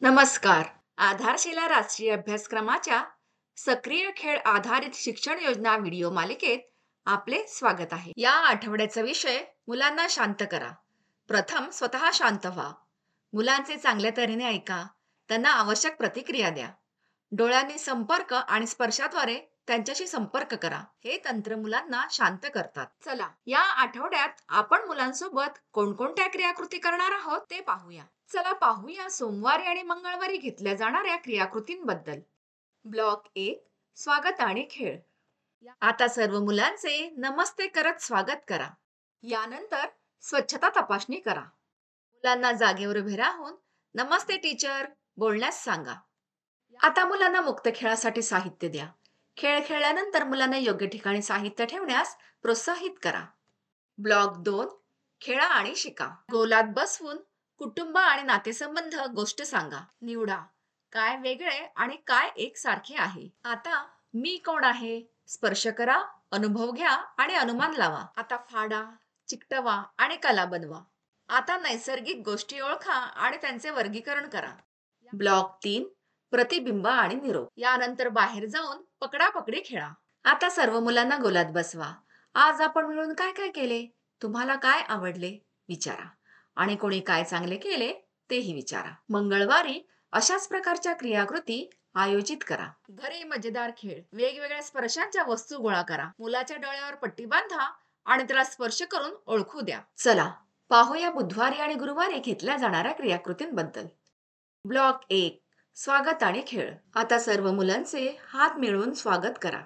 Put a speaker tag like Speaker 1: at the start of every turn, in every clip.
Speaker 1: नमस्कार. आधारशिला राष्ट्रीय अभ्यासक्रमाच्या सक्रिय खेळ आधारित शिक्षण योजना व्हिडिओ मालिकेत आपले स्वागत आहे. या आठवड्याचा विषय मुलांना शांत करा. प्रथम स्वतः शांत व्हा. मुलांचे चांगल्या तऱ्हेने ऐका. त्यांना आवश्यक प्रतिक्रिया द्या. डोळ्यांनी संपर्क आणि स्पर्शाद्वारे त्यांच्याशी संपर्क करा. हे तंत्र मुलांना शांत करतात. चला, या आठवड्यात आपण मुलांसोबत कोणकोणत्या क्रियाकृती करणार आहोत ते पाहूया. चला पाहूया सोमवारी आणि मंगळवारी घेतल्या जाणाऱ्या क्रियाकृतींबद्दल. ब्लॉक 1, स्वागत आणि खेळ. आता सर्व मुलांचे नमस्ते करत स्वागत करा. यानंतर स्वच्छता तपासणी करा. मुलांना जागेवर उभे राहून नमस्ते टीचर बोलण्यास सांगा. आता मुलांना मुक्त खेळासाठी साहित्य द्या. खेळ खेळल्यानंतर मुलांना योग्य ठिकाणी साहित्य ठेवण्यास प्रोत्साहित करा. ब्लॉक 2, खेळा आणि शिका. गोलात बसवून कुटुंब आणि नातेसंबंध गोष्ट सांगा. निवडा काय वेगळे आणि काय एकसारखे आहे. आता मी कोण आहे स्पर्श करा, अनुभव घ्या आणि अनुमान लावा. आता फाडा, चिकटवा आणि कला बनवा. आता नैसर्गिक गोष्टी ओळखा आणि त्यांचे वर्गीकरण करा. ब्लॉक 3, प्रतिबिंब आणि निरोप. यानंतर बाहेर जाऊन पकडापकडी खेळा. आता सर्व मुलांना गोलात बसवा. आज आपण मिळून काय काय केले, तुम्हाला काय आवडले विचारा आणि कोणी काय चांगले केले तेही विचारा. मंगळवारी अशाच प्रकारच्या क्रियाकृती आयोजित करा. घरी मजेदार खेळ. वेगवेगळ्या स्पर्शांच्या वस्तू गोळा करा. मुलाच्या डोळ्यावर पट्टी बांधा आणि त्याला स्पर्श करून ओळखू द्या. चला पाहूया बुधवारी आणि गुरुवारी घेतल्या जाणाऱ्या क्रियाकृतींबद्दल. ब्लॉक 1, स्वागत आणि खेळ. आता सर्व मुलांचे हात मिळवून स्वागत करा.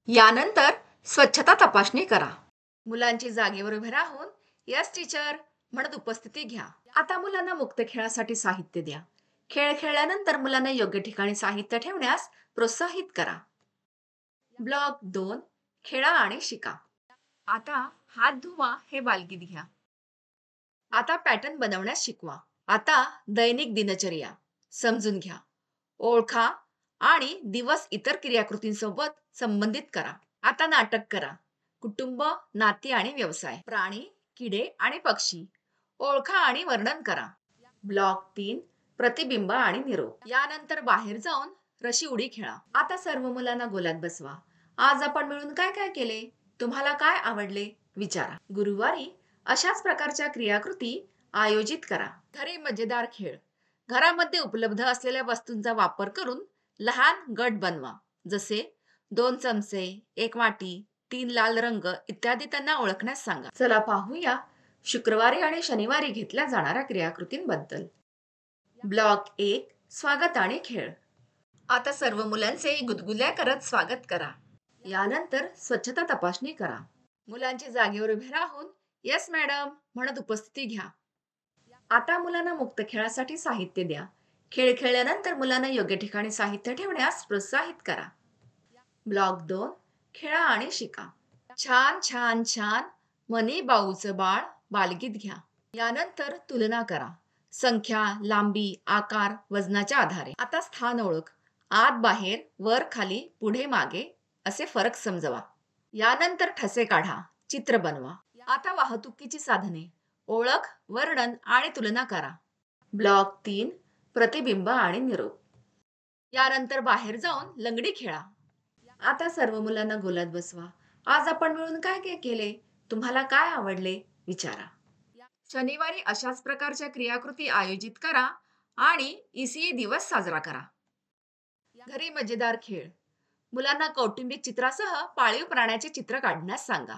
Speaker 1: यानंतर स्वच्छता तपासणी करा. मुलांची जागेवर उभे राहून यस टीचर म्हणत उपस्थिती घ्या. आता मुलांना मुक्त खेळासाठी साहित्य द्या. खेळ खेळल्यानंतर मुलांना योग्य ठिकाणी साहित्य ठेवण्यास प्रोत्साहित करा. ब्लॉक 2, खेळा आणि शिका. आता हात धुवा हे बालगीत घ्या. आता पॅटर्न बनवण्यास शिकवा. आता दैनिक दिनचर्या समजून घ्या, ओळखा आणि दिवस इतर क्रियाकृतींसोबत संबंधित करा. आता नाटक करा. कुटुंब, नाती आणि व्यवसाय, प्राणी, किडे आणि पक्षी ओळखा आणि वर्णन करा. ब्लॉक 3, प्रतिबिंब आणि निरोप. यानंतर बाहेर जाऊन रशी उडी खेळा. आता सर्व मुलांना गोलात बसवा. आज आपण मिळून काय काय केले, तुम्हाला काय आवडले विचारा. गुरुवारी अशाच प्रकारच्या क्रियाकृती आयोजित करा. घरी मजेदार खेळ. घरामध्ये उपलब्ध असलेल्या वस्तूंचा वापर करून लहान गट बनवा. जसे 2 चमचे, 1 वाटी, 3 लाल रंग इत्यादी त्यांना ओळखण्यास सांगा. चला पाहूया शुक्रवारी आणि शनिवारी घेतल्या जाणाऱ्या क्रियाकृतींबद्दल. ब्लॉक 1, स्वागत आणि खेळ. आता सर्व मुलांचे गुदगुल्या करत स्वागत करा. यानंतर स्वच्छता तपासणी करा. मुलांची जागेवर उभे राहून यस मॅडम म्हणत उपस्थिती घ्या. आता मुलांना मुक्त खेळासाठी साहित्य द्या. खेळ खेळल्यानंतर मुलांना योग्य ठिकाणी साहित्य ठेवण्यास प्रोत्साहित करा. ब्लॉक 2, खेळा आणि शिका. छान छान छान मनी बाऊचं बाळ बालगीत घ्या. यानंतर तुलना करा. संख्या, लांबी, आकार, वजनाच्या आधारे. आता स्थान ओळख. आत बाहेर, वर खाली, पुढे मागे असे फरक समजवा. यानंतर ठसे काढा, चित्र बनवा. आता वाहतुकीची साधने, ओळख, वर्णन आणि तुलना करा. ब्लॉक 3, प्रतिबिंब आणि निरोप. यानंतर बाहेर जाऊन लंगडी खेळा. आता सर्व मुलांना गोलात बसवा. आज आपण मिळून काय काय केले, तुम्हाला काय आवडले विचारा. शनिवारी अशाच प्रकारच्या क्रियाकृती आयोजित करा आणि ECE दिवस साजरा करा. घरी मजेदार खेळ. मुलांना कौटुंबिक चित्रासह पाळीव प्राण्याचे चित्र काढण्यास सांगा.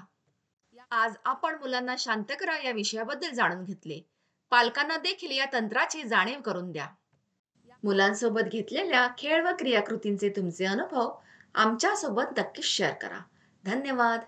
Speaker 1: आज आपण मुलांना शांत करा या विषयाबद्दल जाणून घेतले. पालकांना देखील या तंत्राची जाणीव करून द्या. मुलांसोबत घेतलेल्या खेळ व क्रियाकृतींचे तुमचे अनुभव आमच्यासोबत नक्कीच शेअर करा. धन्यवाद.